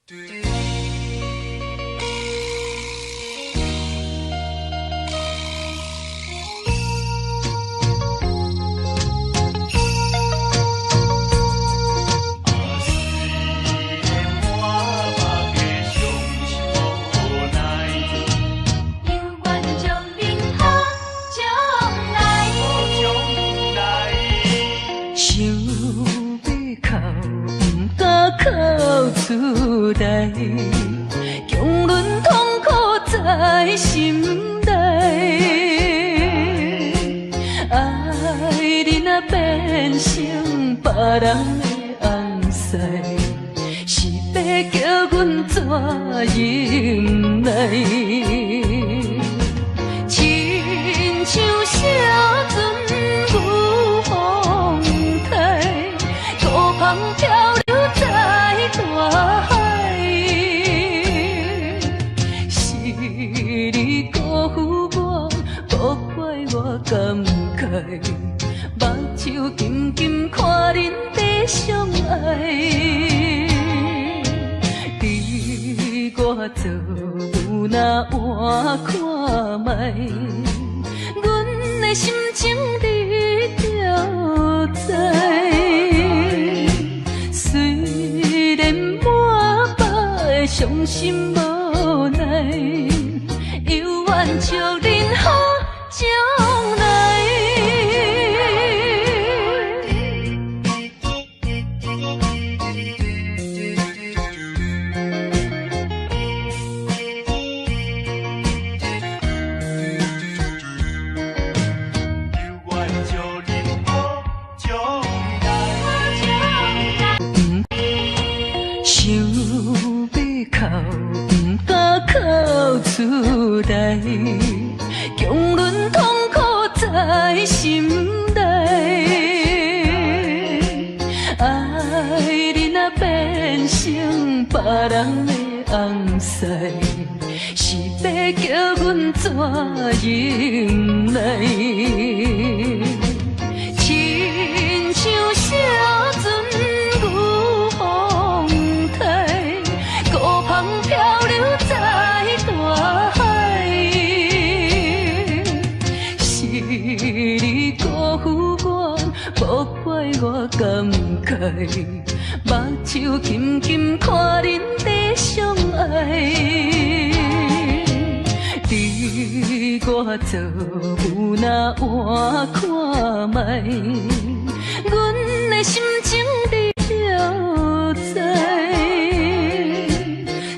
强忍痛苦在心内，爱你若变成别人的红婿，是要叫阮怎忍耐？亲像小船舞风台，孤帆漂流在大海。你辜负我，无怪我感慨，目睭紧紧看恁在相爱。你我做有哪换看卖，阮的心情你就知。虽然满腹的伤心无奈。犹原祝恁好将来。想要哭，不敢哭出来，强忍痛苦在心内。爱你若变成别人的红婿，是要叫阮怎忍耐？亲像小船舞风台，孤帆漂流在大海。是你辜负我，无怪我感慨，目睭紧紧看恁在相爱。你我做有哪换看卖，阮的心情你就知。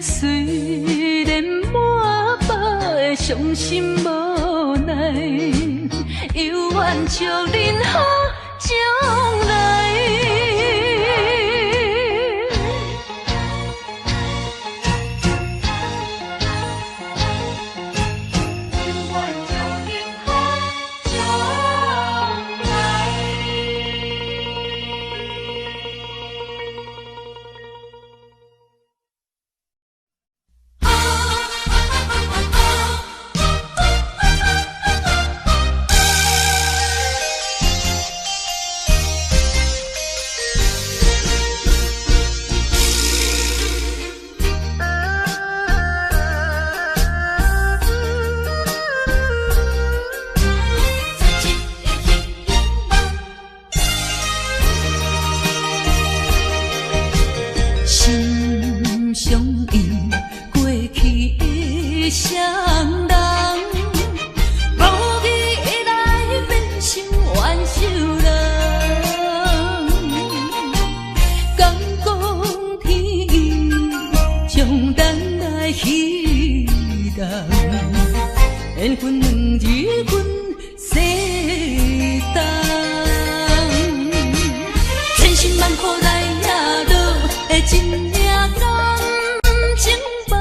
虽然满腹的伤心无奈，犹原祝恁好将来。缘分两字阮世当，千辛万苦来也落的真命感情梦，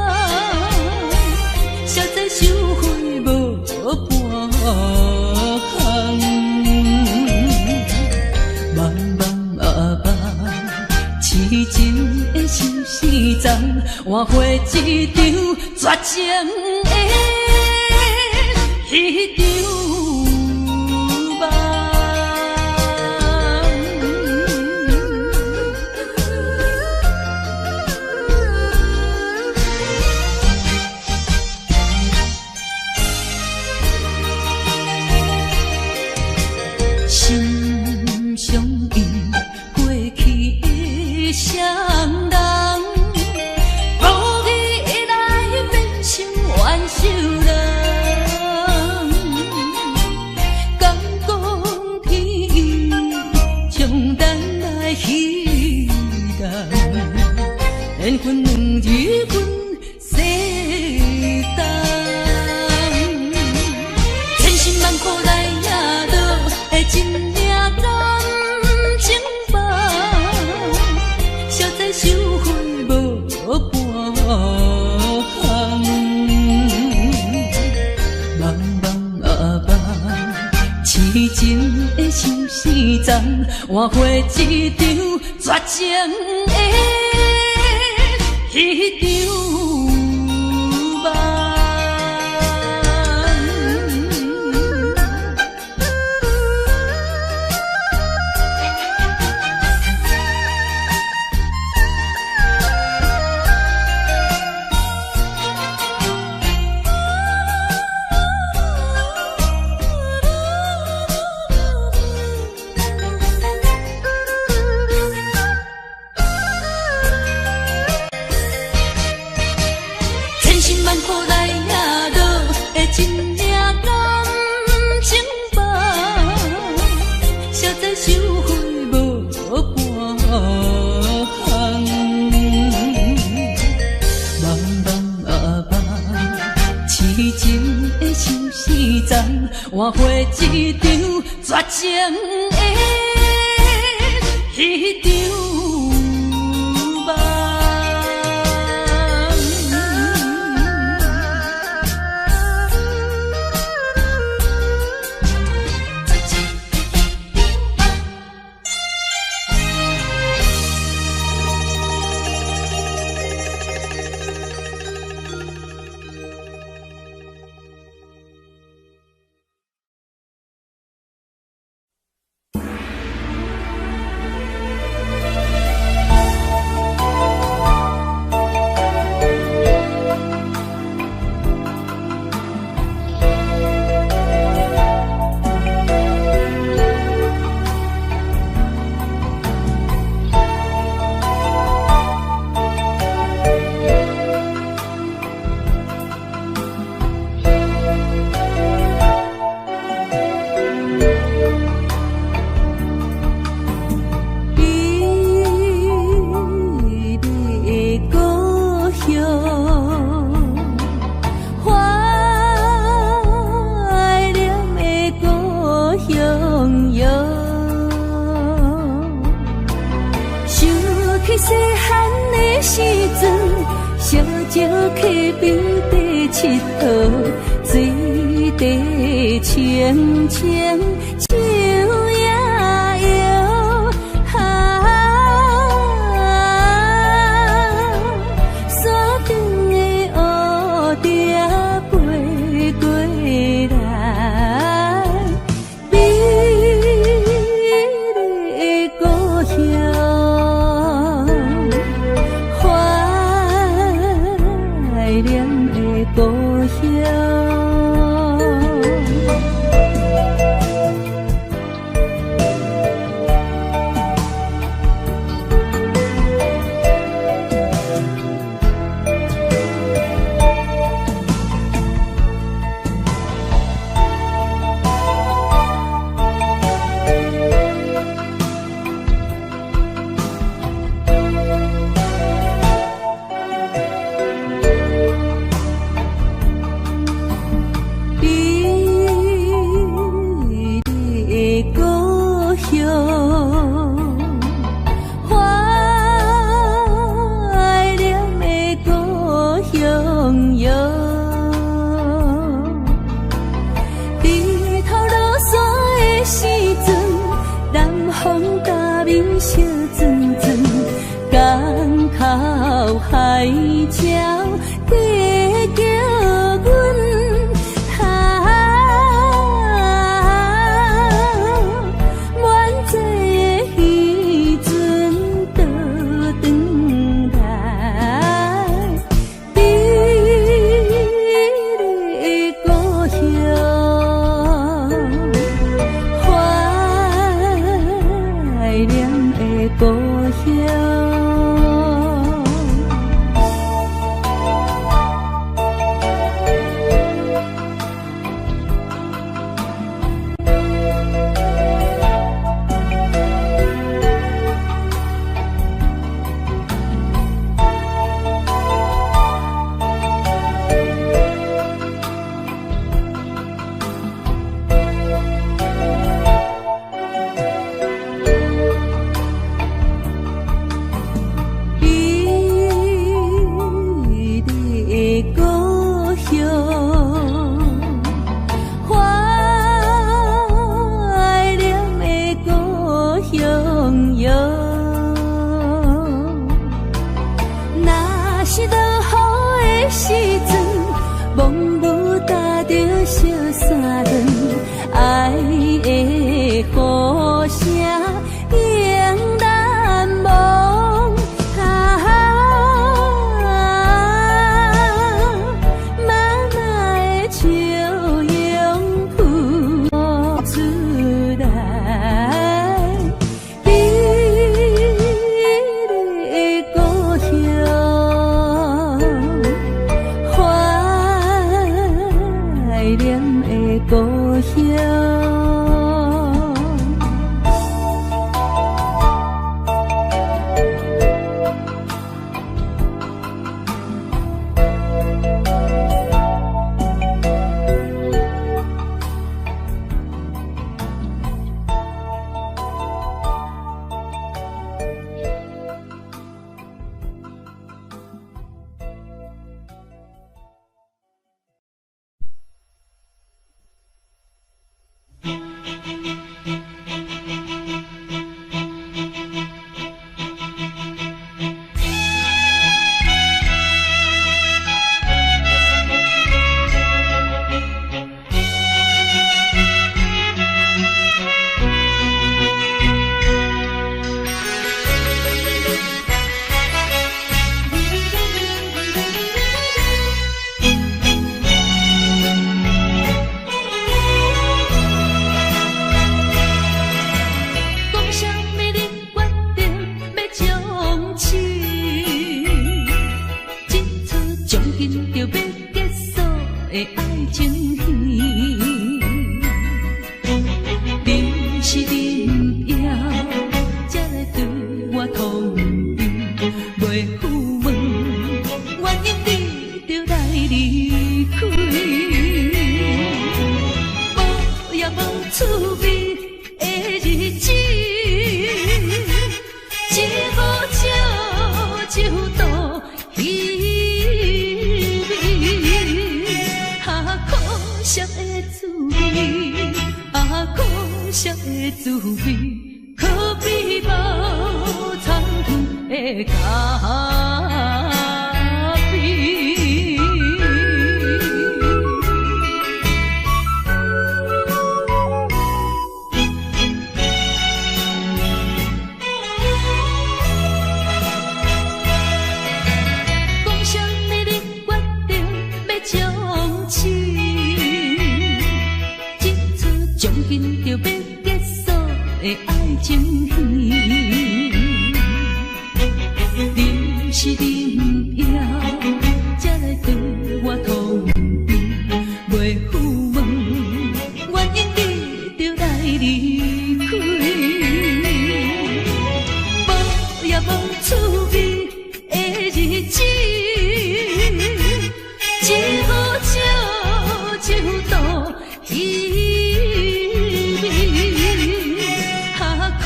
实在收回无半项。茫茫啊茫，痴情的心事丛，换回一场绝情的。彼场梦，双人，无意来变成怨仇人。敢讲天意将咱来彼人，缘分两日分世间。千辛万苦来也落的真命感情吧，消灾收回无半项。茫茫啊茫，痴情的心事重，换回一场绝情的彼场梦。千辛万苦来也落的真命感情吧，消灾收回无半项。茫茫啊茫，痴情的心事重，换回一场绝情的彼场梦。细汉的时阵，烧石溪边底佚佗，水底清清树也摇，山顶的乌蝶飞过来，美丽的故乡。怀念的故乡。小阵阵，港口海鸟在叫阮，满载的渔船倒转来，美丽的故乡。怀念的故乡。的爱情戏。你是恁爷，才来对我通知，袂赴问，原因你就来离开，无也无趣味的日子，一壶酒就度稀微，可惜的滋味，可惜的滋味，可比无参汤的咖啡。讲什么你决定要将亲，这出将近就要结束的爱情戏，你是恁爷，才来对我通知，袂赴问，原因你就来离开，无也无趣味的日子，一壶酒就度稀微，可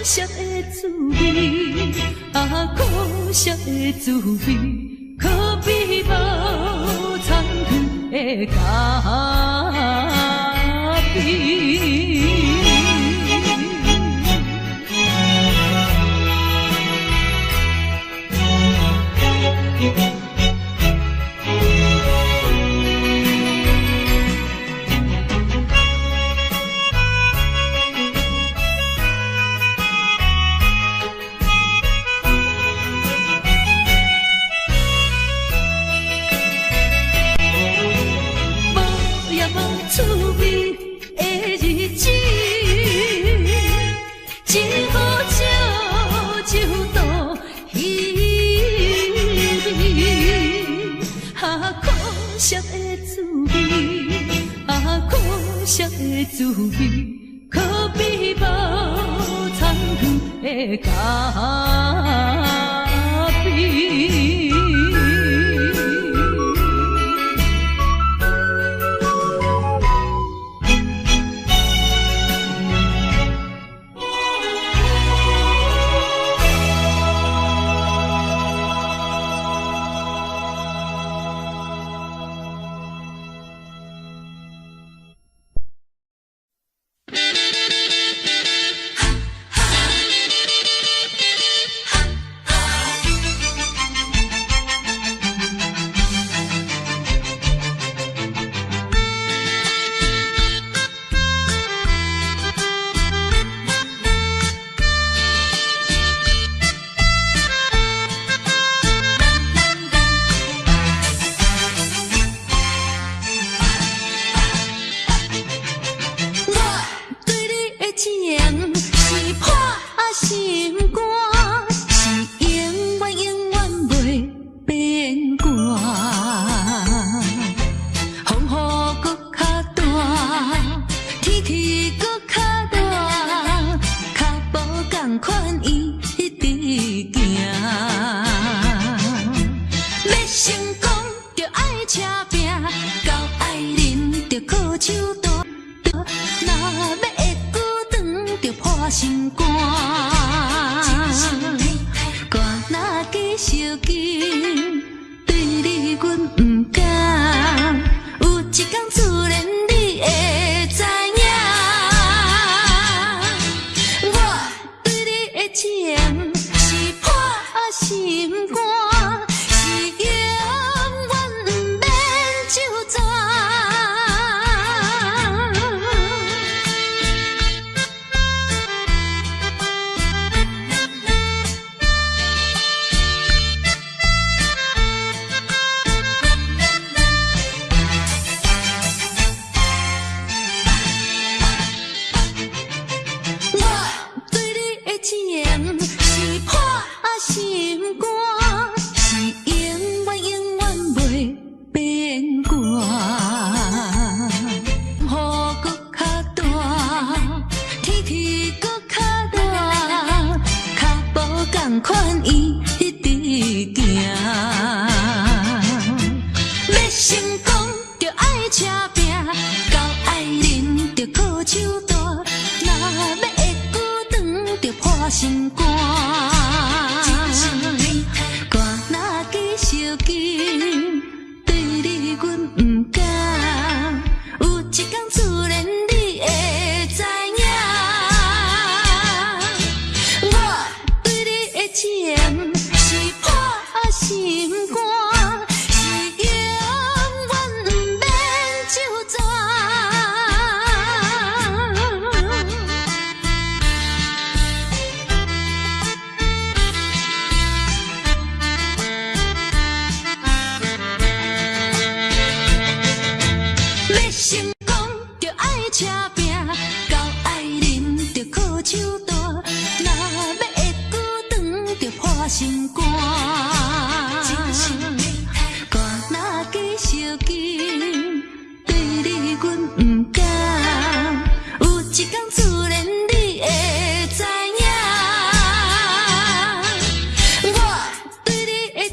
惜的滋味，可惜的滋味，可比无参汤的咖啡。趣味的日子，一壶酒就度稀微，可惜的滋味，可惜的滋味，可比无参汤的咖啡。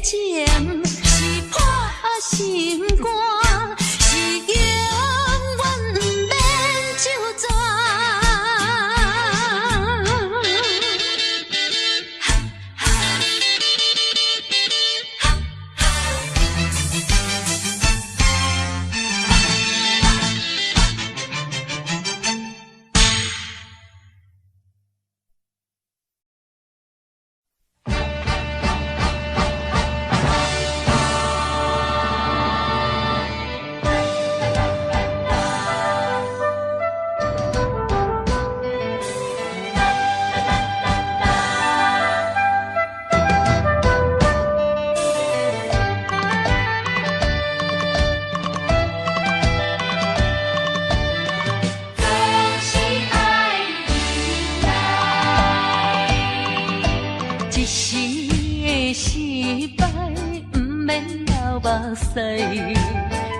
情是破心肝，是永远不免就全。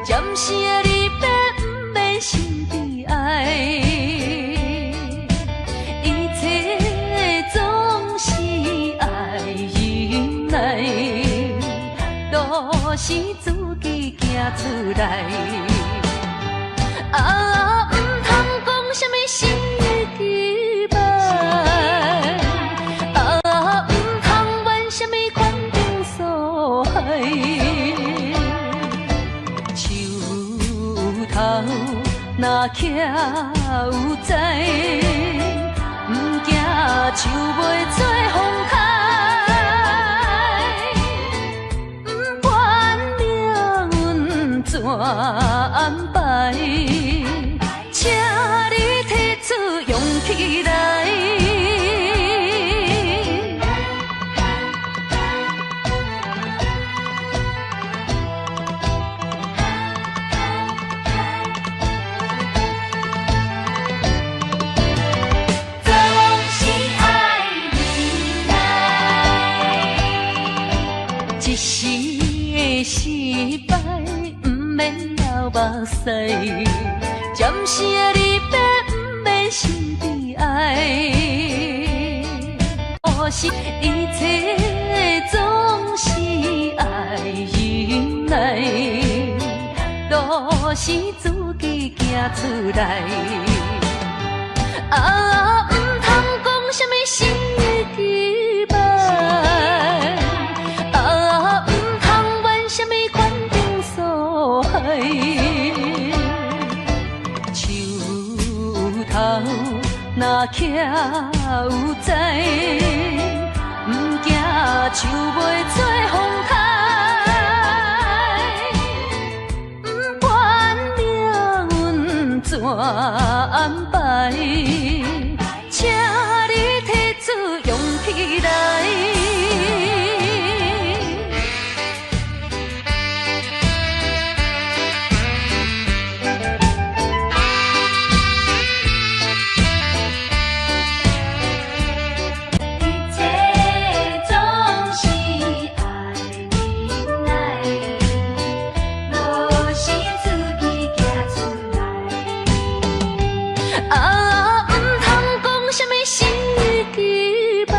暂时的离别，不免心悲哀。一切总是爱忍耐，都是自己行出来。啊，唔通讲什么心意期待，啊，唔通怨什么款定所害。头若徛有在，毋惊树袂做风开，不管命运怎安排，请你提出勇气来。一时的失败，不免流目屎；暂时的离别，不免心悲哀。可是一切总是爱忍耐，都是自己行出来。啊，唔通讲什么心意期待。树头若徛有在，毋惊树袂做风开，不管命运怎安排，请你提出勇气来。啊，唔通讲什么心意期待，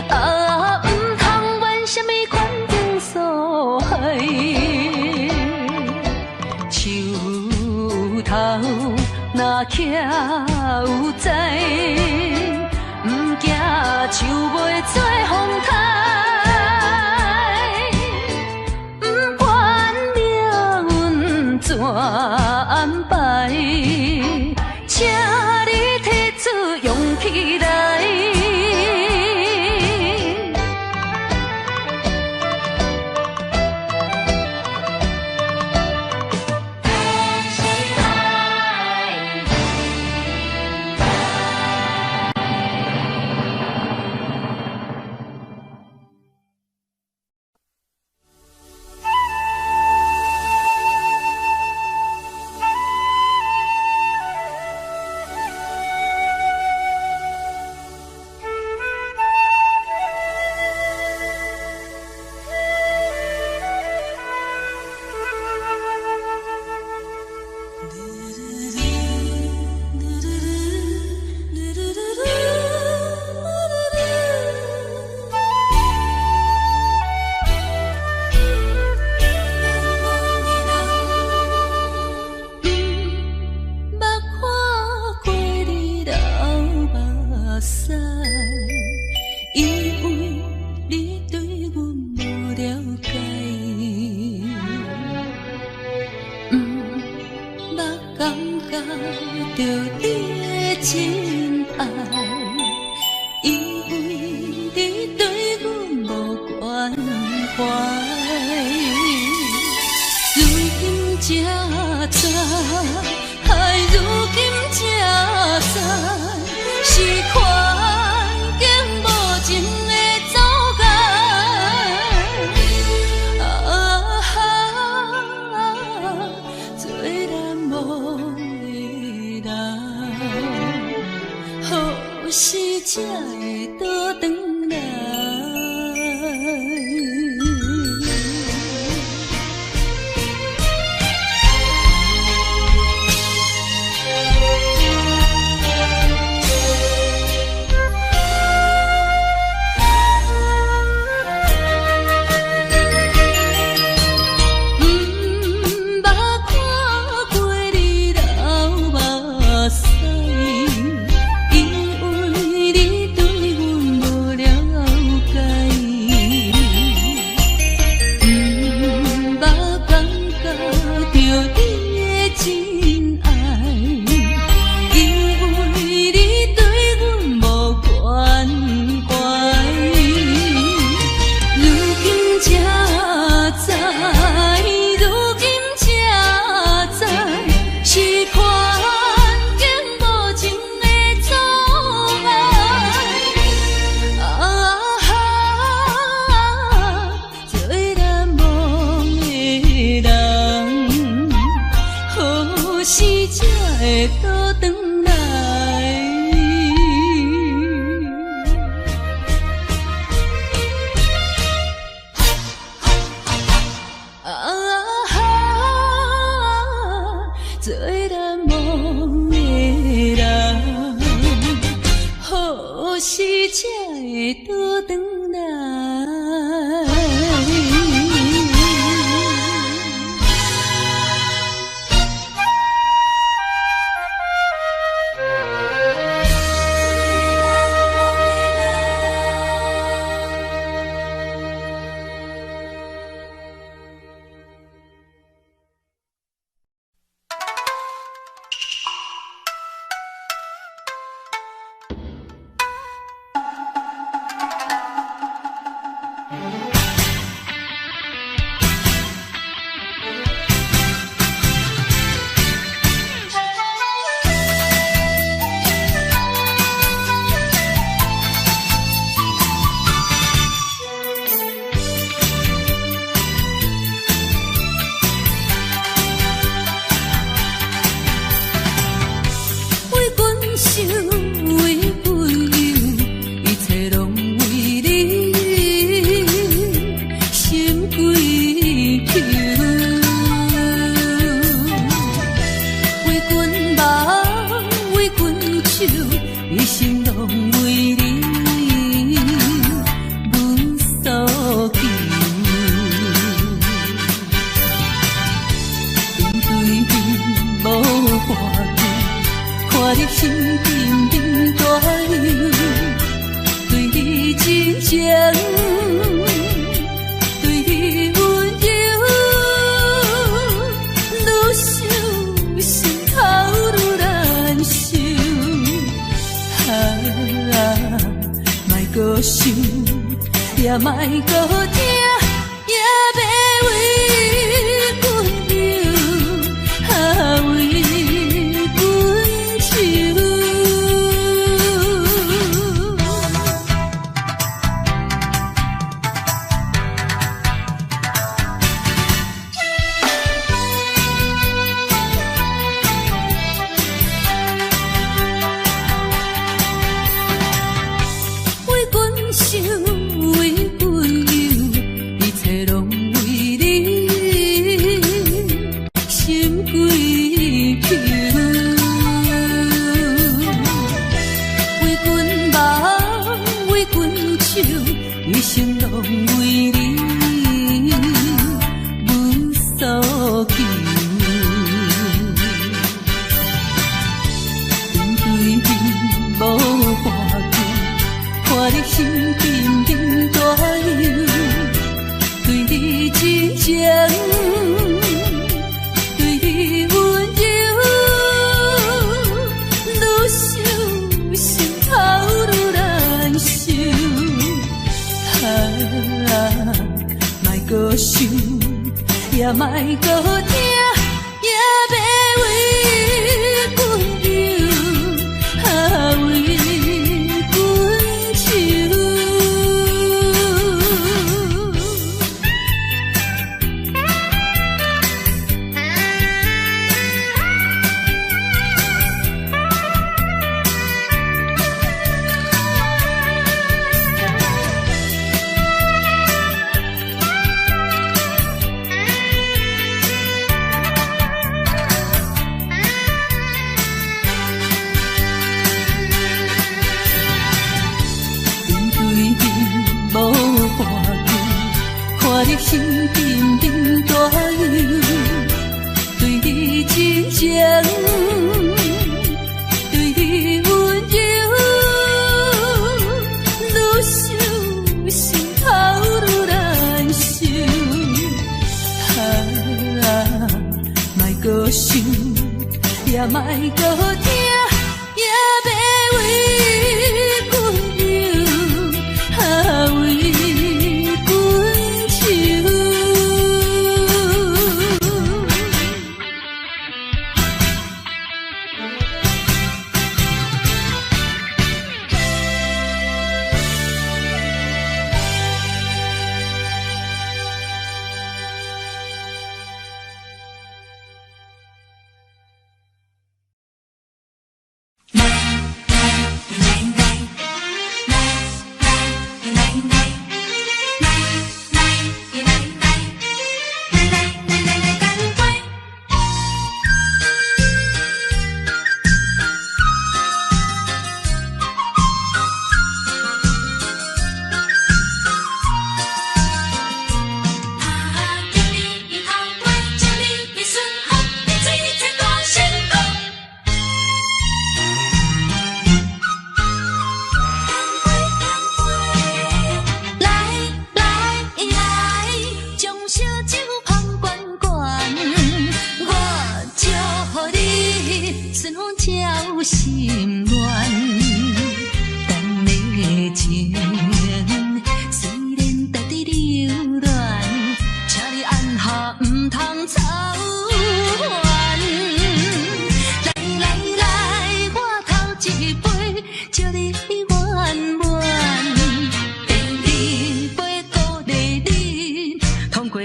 啊，唔通怨什么款定所害。树头若徛有在，毋惊树袂做风开，不管命运怎安排。请你提出勇气来。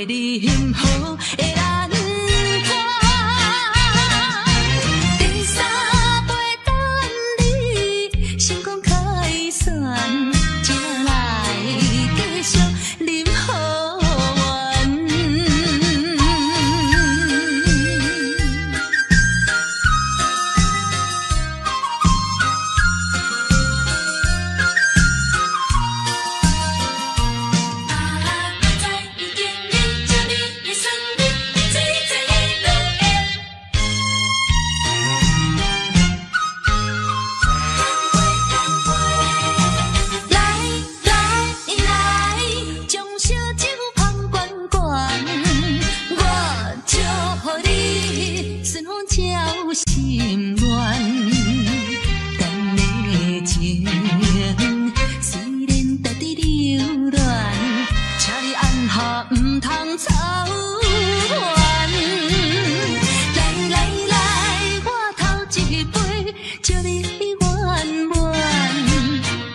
你幸福的咱团。第三杯等你成功开选，才来继续饮好运。心愿，等的情虽然值得留恋，请你按下唔通操烦。来来来，我头一杯祝你圆满，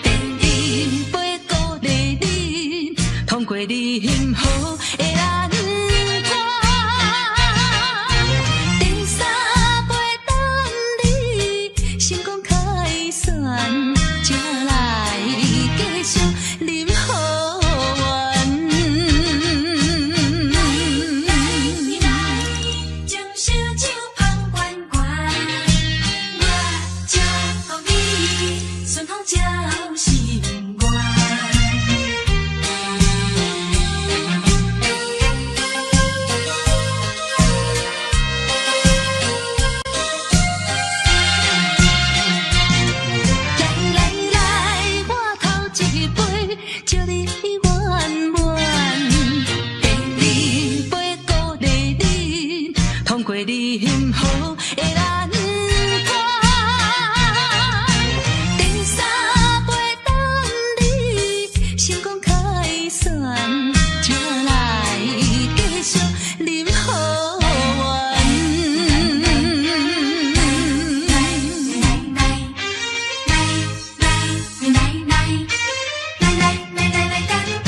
第二杯鼓励你通过你幸福的咱。你幸福的咱团，第三杯等你成功开选，才来继续饮好运。来干杯！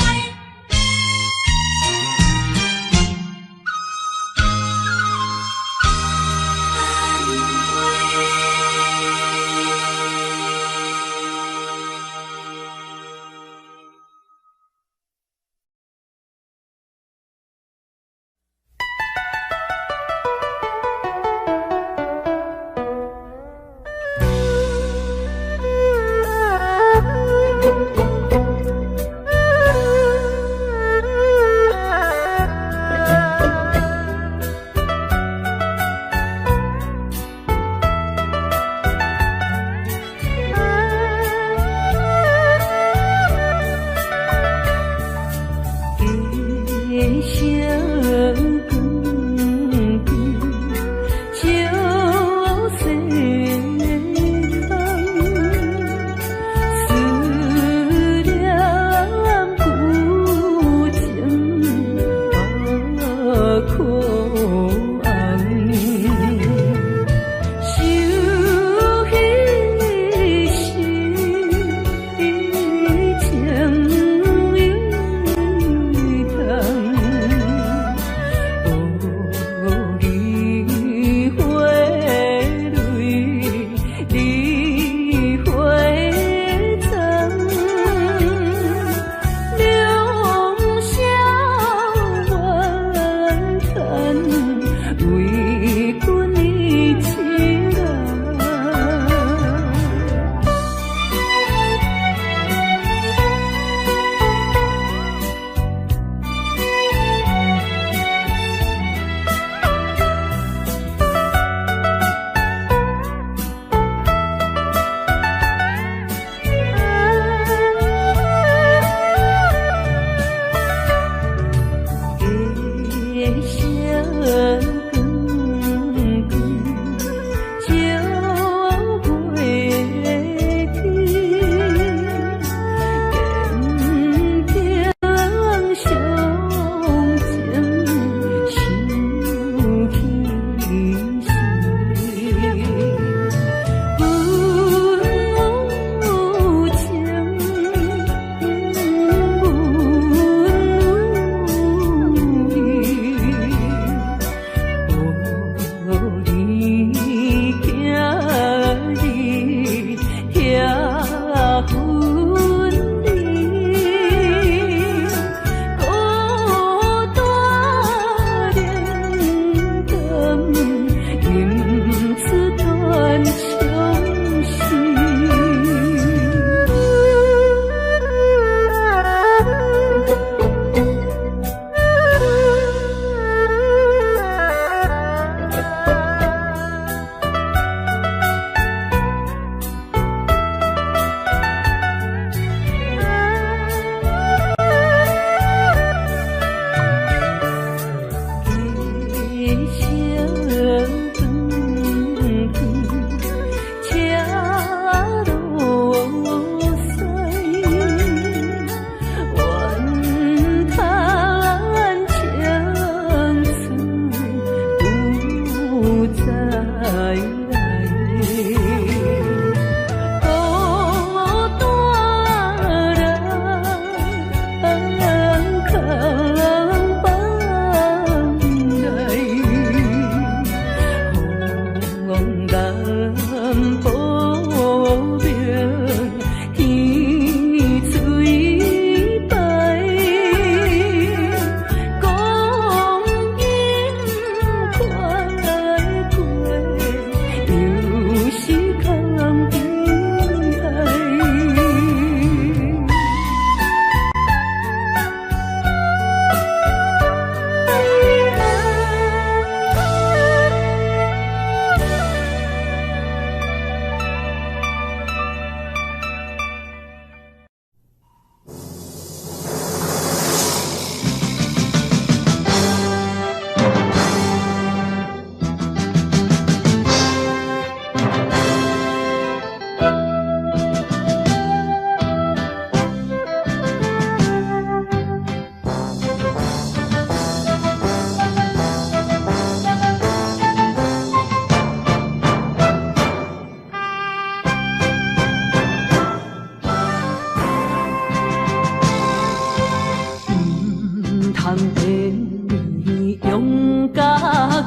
通地用甲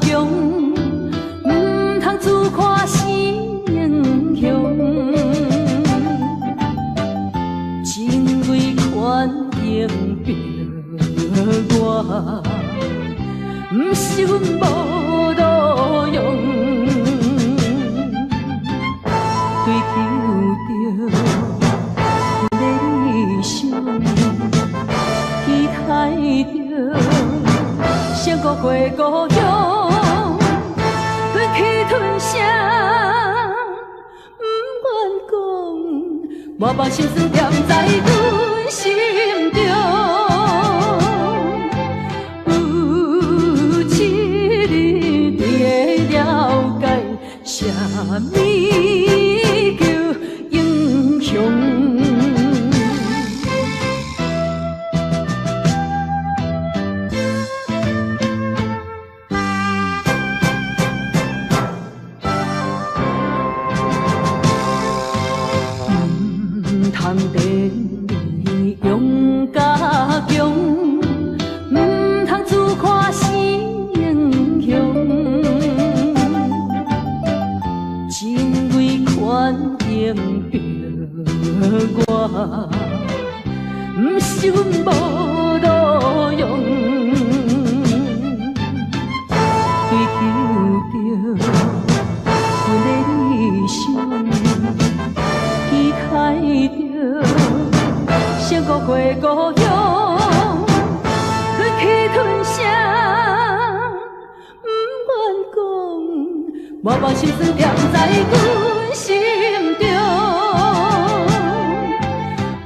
强，唔通自看成雄。真为权衡着我，唔是阮无路用，追求着理想，期待着胜过过故乡，吞去吞声，唔愿讲，我把心酸踮在阮心中。有一日你会了解，啥物叫英雄。通地用甲强，唔通自看成雄。真为权衡着我，唔是阮无路用，追求着阮的理想，期待着胜过过故乡，吞去吞声，唔愿讲，我把心酸踮在阮心中。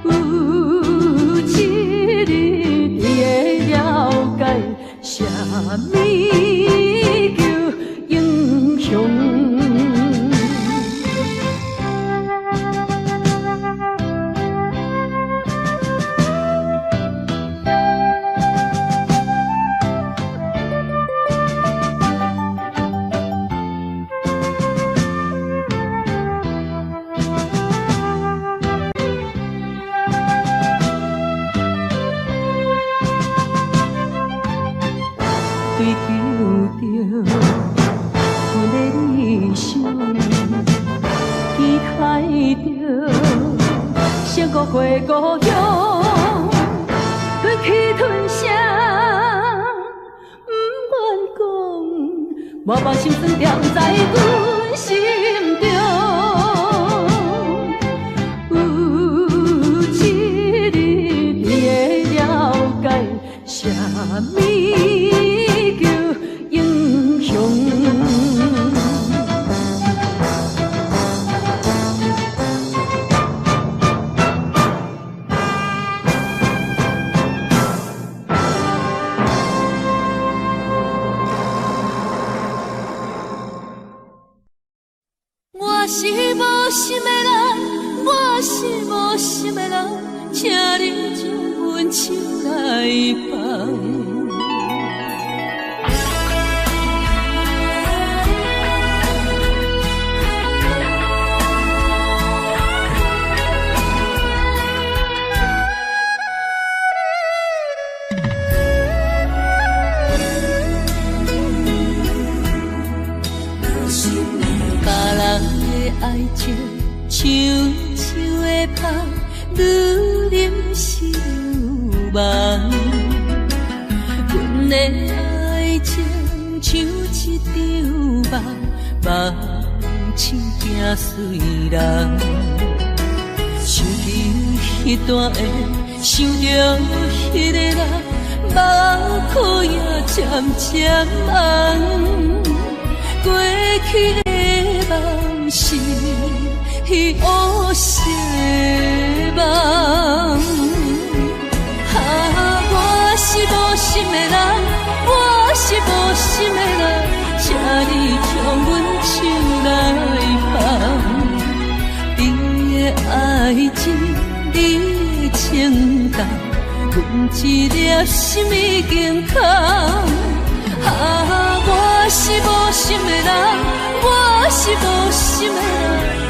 有一日你会了解，啥物叫英雄。追求着阮的理想，期待着胜过过故乡，吞去吞声，唔愿讲，我把心酸踮在阮心中。有一日你会了解，啥物叫英雄。我是无心的人，我是无心的人，请你将阮手来放。爱情像树的香，愈啉是愈梦。阮的爱情像一场梦，梦醒惊随人。想起迄段的，想着迄个人，目眶也渐渐红。过去的梦是乌色的梦，我是无心的人，我是无心的人，请你将阮手来放。你的爱情，你的情感，阮一粒心已经空。我是无心的人，我是无心的人，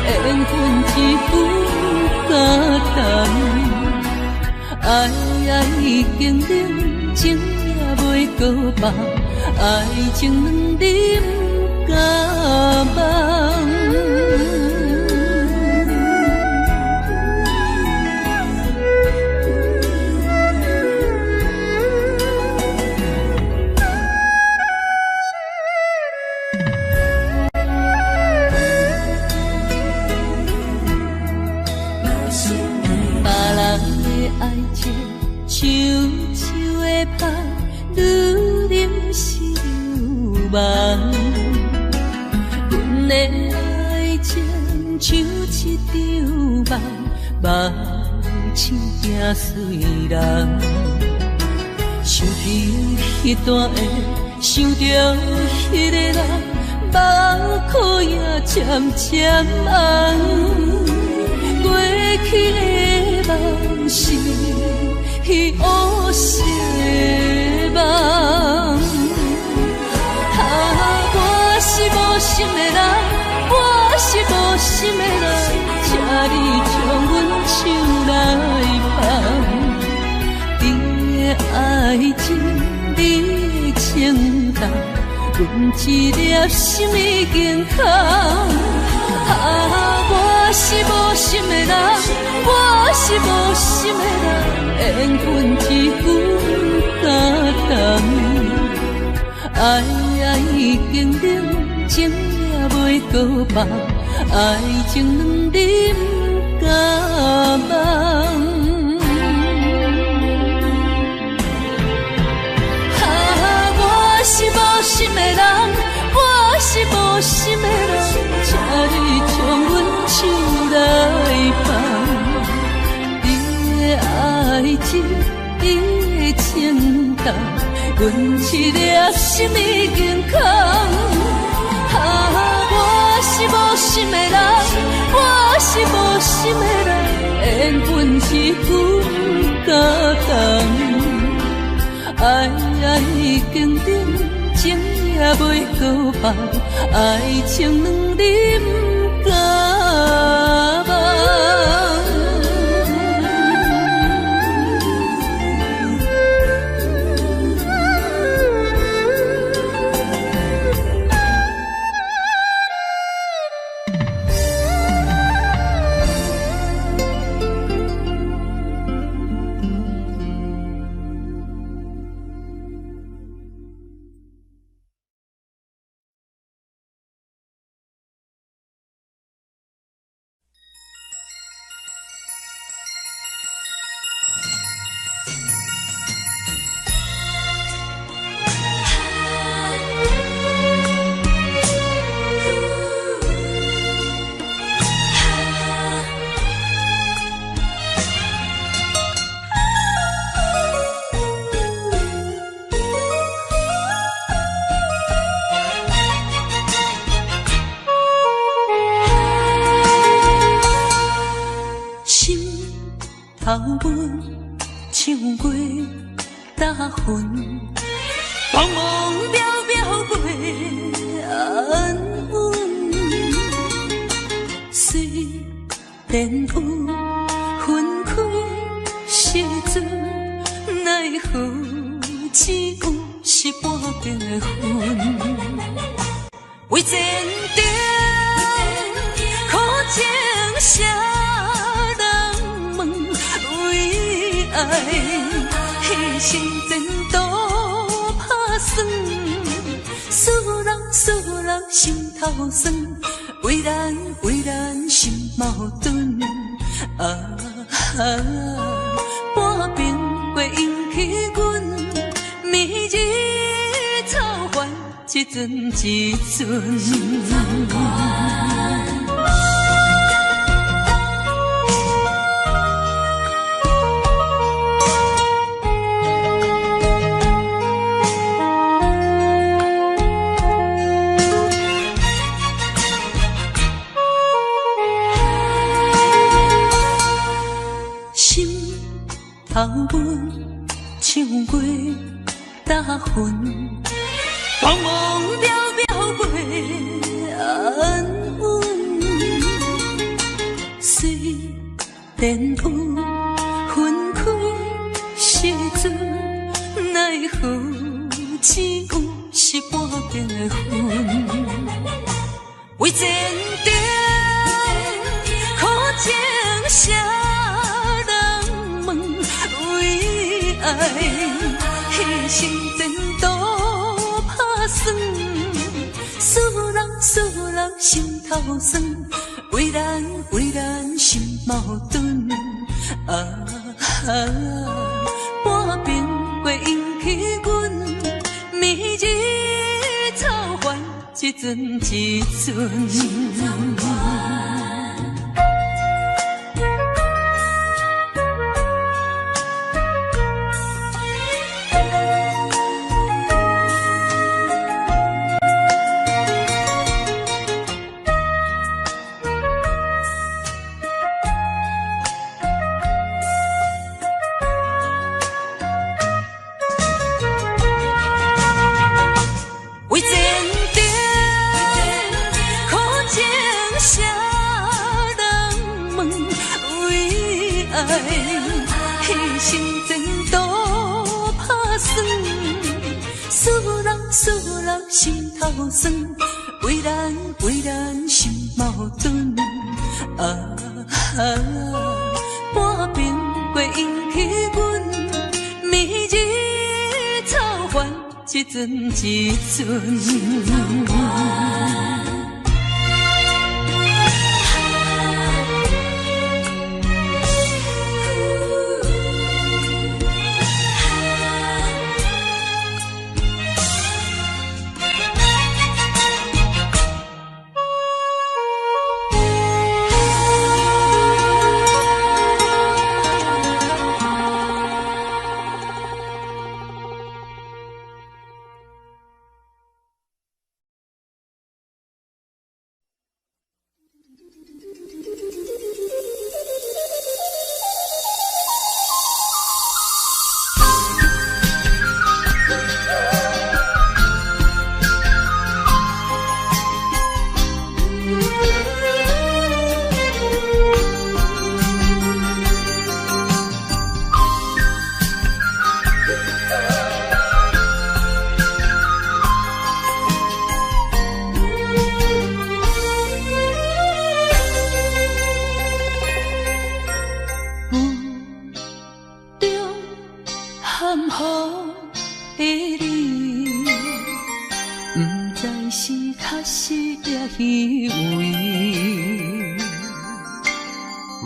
缘分只不简单。爱已经冷，情搁放，爱情两人不敢忘。像树的香，愈啉是愈梦。阮的爱情像一场梦，梦醒惊碎人。想起迄段的，想着迄个人，目眶也渐渐红。过去的梦是乌色的梦，我是无心的人，我是无心的人，请你将阮手来放。你的爱情，你的情重，阮一粒心已经空。我是无心的人，我是无心的人，缘分一句感动。爱已经冷，情也袂搁放，爱情两人不敢忘。我是无心的人，我是无心的人，请你将阮手来放。你的爱情，你的情重，阮一粒心已经空。我是无心的人，我是无心的人，缘分一句感动。爱已经冷，情也袂搁放，爱情两人不敢忘。头阮唱过大云，茫茫渺渺过安稳。虽然有分开时阵，奈何只有是半边的云。为前程苦情谁人问？为爱牺牲前途打算，使人心头酸。为咱心矛盾，半边过引起阮迷日草原一阵一阵。头阮唱过大云，茫茫渺渺过安稳。虽然有分开时阵，奈何只有是半瓶的烟。为前程苦情谁人问？为爱牺牲前途打算，使人心头酸，为咱心矛盾。半瓶过引起阮明日草原一阵一阵。牺牲前途打算，使人心头酸，为咱心矛盾。半瓶过引起阮明日草原一阵一阵。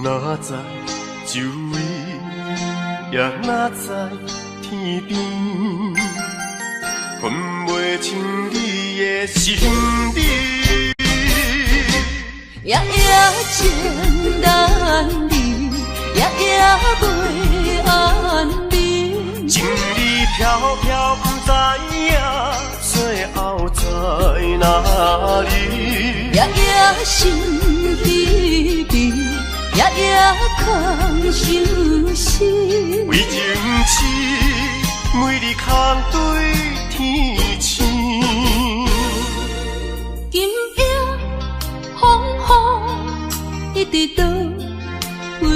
哪知周围，也哪知天边，分袂清你的心理。夜情难离，夜袂安眠。情意飘飘，不知影最后在哪里。夜心稀微。夜空相思，为情痴，每日空对天星。今夜风雨一直倒位，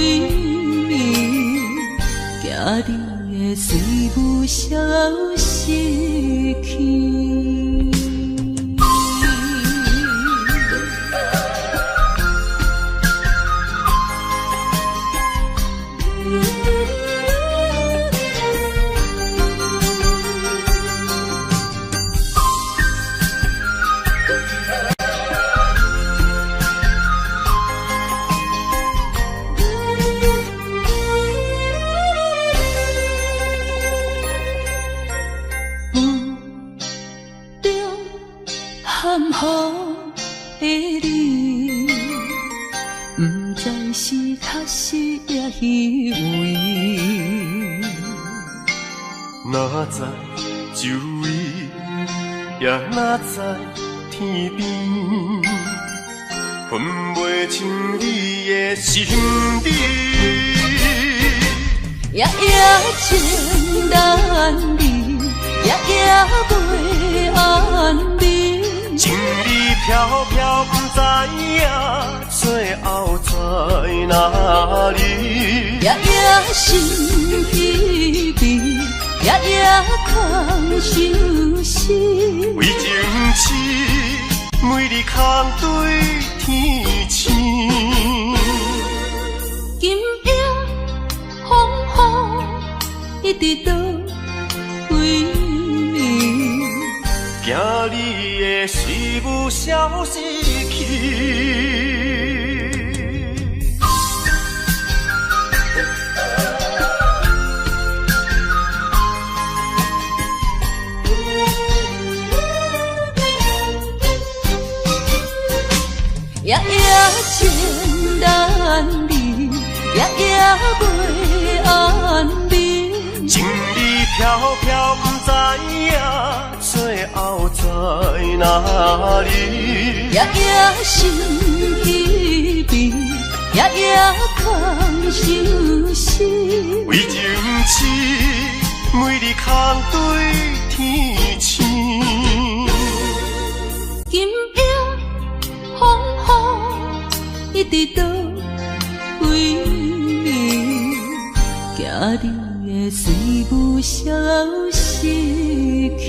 惊你的水母消失去。含糊的你，不知是确实也虚伪。哪知周围，也哪知天边，分袂清你的心理。夜情难离，夜袂安眠。情意飘飘，不知影最后在哪里。夜心稀微，夜空相日空对天星。今夜风雨一直倒位，惊你的水母消失去。夜夜情难离，夜夜袂安眠。情意飘飘，不知影最后在哪里。夜夜心稀微，夜夜空相思。为情痴，每日空对天星。今夜风雨一直倒位，惊你的水母消失去。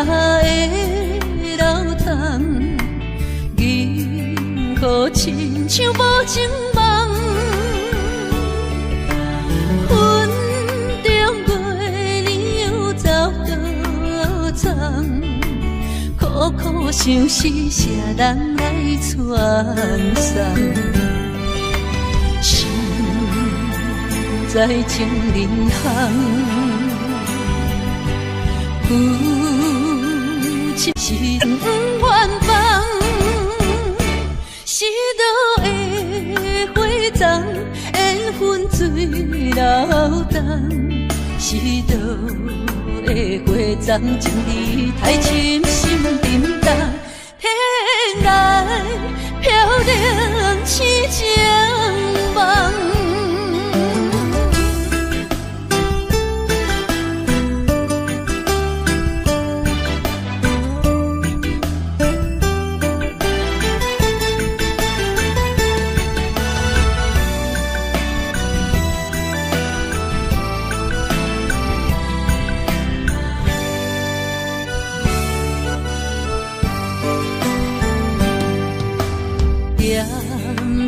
的老桶，银河亲像无情梦。云中月亮又走倒藏，苦苦相思谁人来传送？心在情人行。夫妻是远方，是倒的花丛，缘分水流动，是倒的花丛，情义太深，心沉重，天来飘零痴情梦。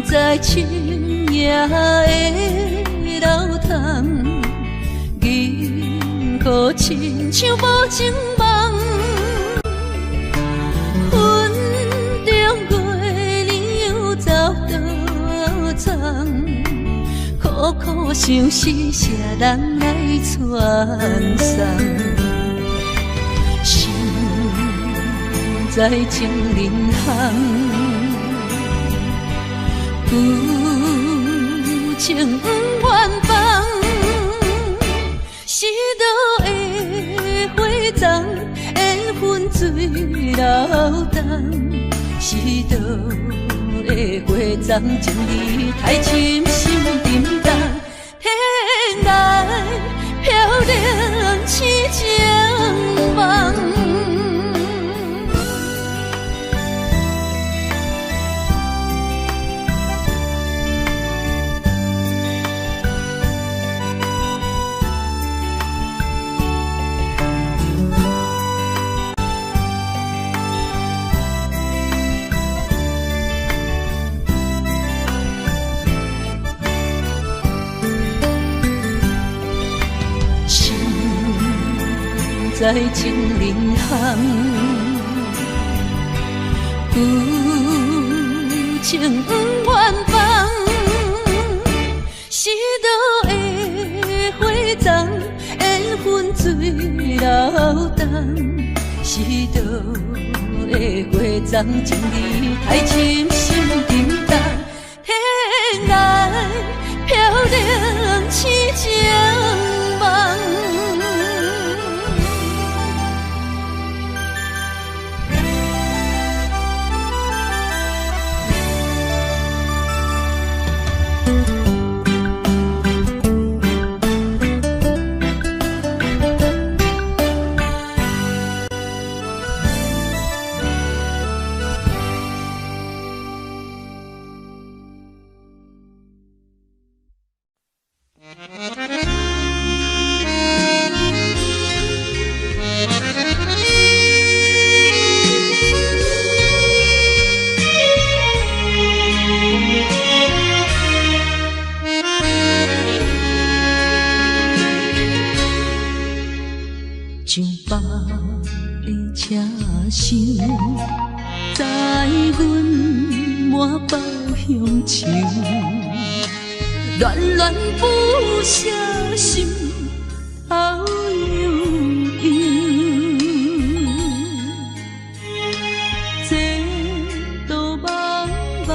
在深夜的老桶，银河亲像无情梦。云中月亮又走倒藏，苦苦相思谁人来传送？心在情人行。夫情远方，是倒的花丛，缘分水流动，是倒的花丛，情义太深，心沉重，天来飘零痴情梦。在情人行，夫情远方，是倒的花丛，缘分水流动，是倒的花丛，情义太深，心沉重，天来飘零痴情梦。像北的车声，载阮满北乡愁，恋恋不舍心头悠悠。这道茫茫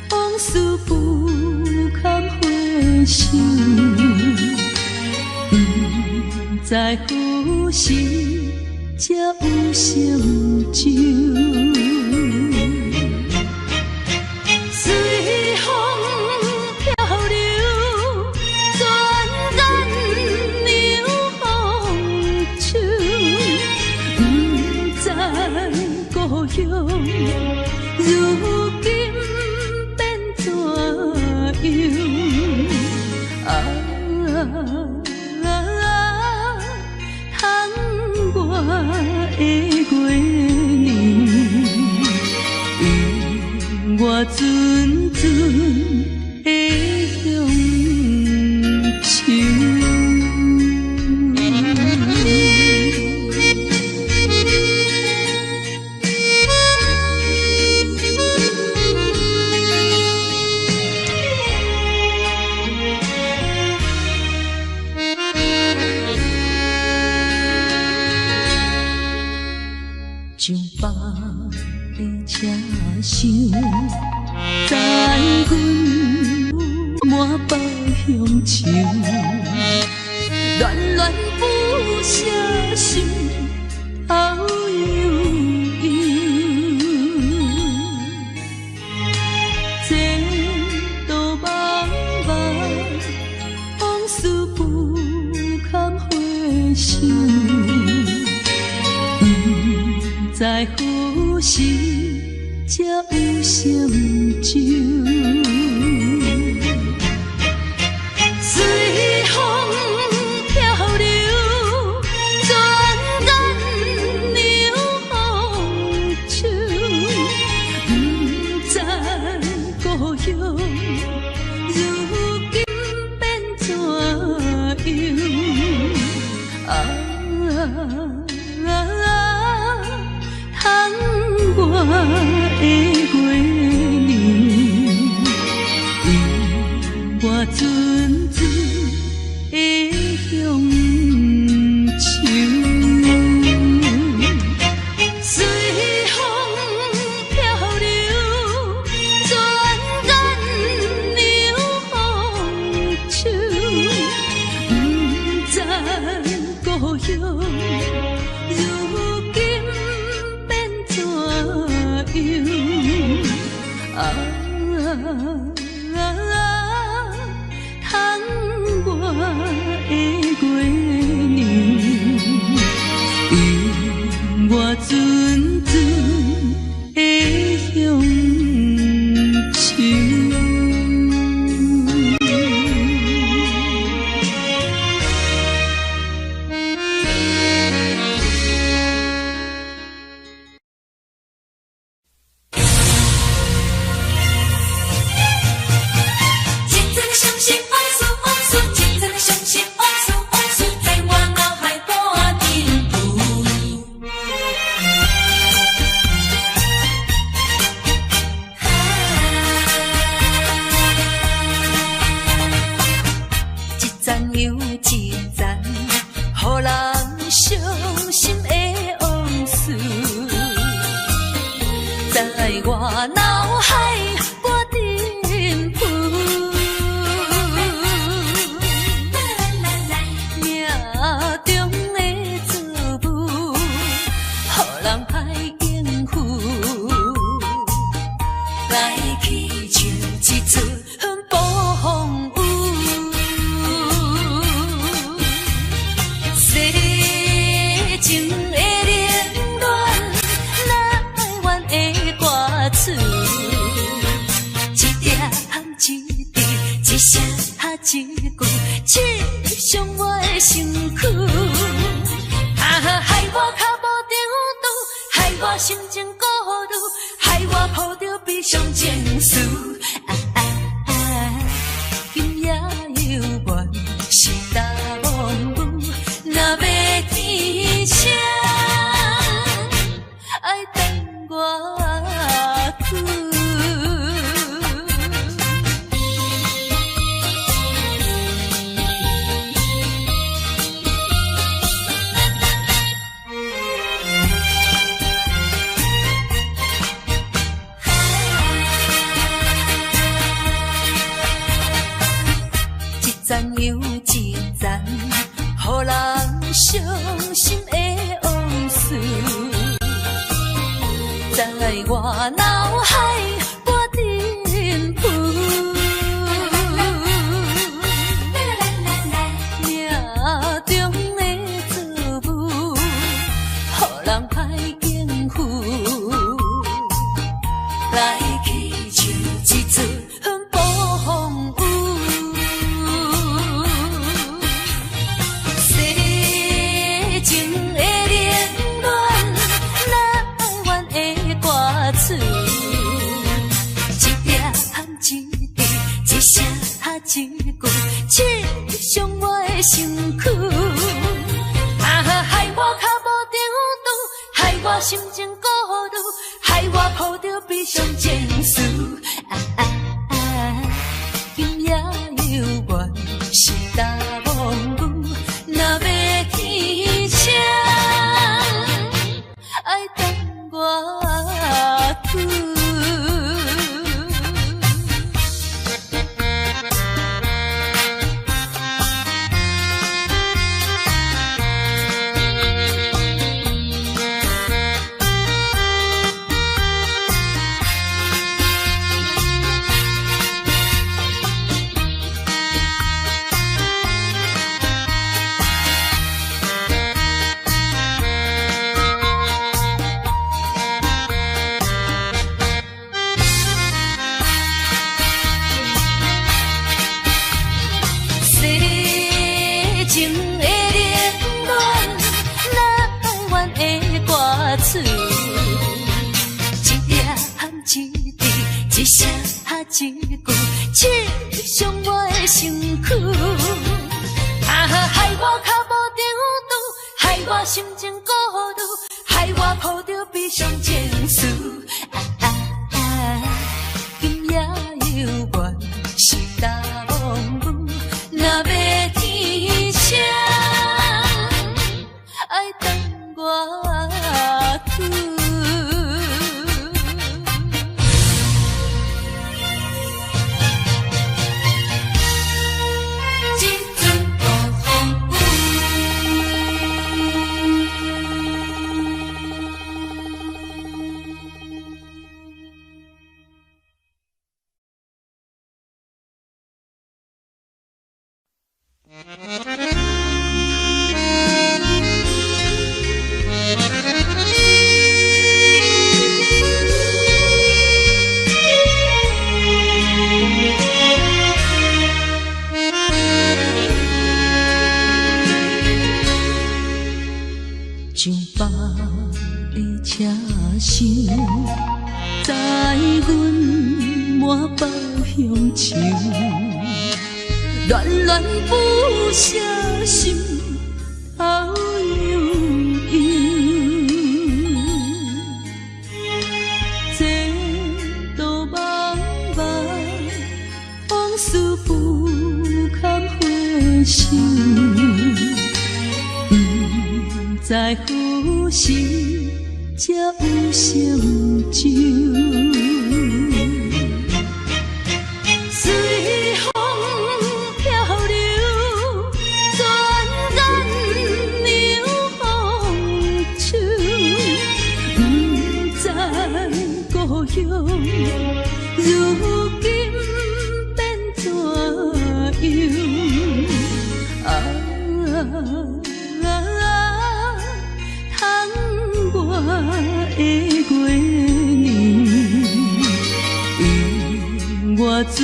往事不堪回首。在何时才有成就？随风漂流，转眼流风手。不知故乡如今变怎样？的月亮，因我阵阵的乡愁。上北的车厢，等阮满北乡愁，恋恋不舍心头悠悠。前途茫茫，往事不堪回首。在何时才有成就？随风漂流，转眼流风手。不知故乡，如今变怎样？我的月亮，因我阵阵的乡愁。随风漂流，转眼流风手。不知故乡，如今变怎叹我的月亮，因我阵阵的乡愁。情的冷暖。我心情孤独，害我抱着悲伤情绪。今夜犹原是大梦雨，若要天晴，爱等我去。一声一句，刺伤我的身躯。害我脚步中途，害我心情孤独，害我抱着悲伤情绪。今夜犹原是大梦雨，若要天晴，爱等我去。上北的车声，载阮满北乡愁，恋恋不舍心头悠悠，这道茫茫往事不堪回首。在何时才有成就？随风漂流，转眼流风手。不知故乡如今变怎样？的月年，因我自